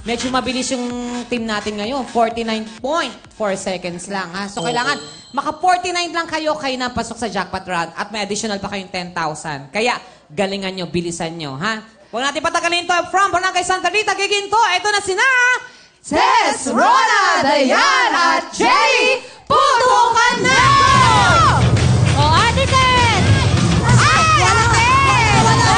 medyo mabilis yung team natin ngayon. 49.4 seconds lang, ha? So, kailangan maka 49 lang kayo na pasok sa jackpot round at may additional pa kayong 10,000. Kaya, galingan nyo, bilisan nyo, ha? Huwag natin patagalin to. From Barangay Santa Rita, Giginto, ito na sina... Tess, Rona, Dayan, at Jay! Putukan na! O, Ate Tess! Ay! Wala!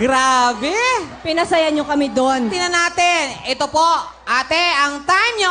Grabe! Pinasaya nyo kami doon. Tingnan natin. Ito po, ate, ang time nyo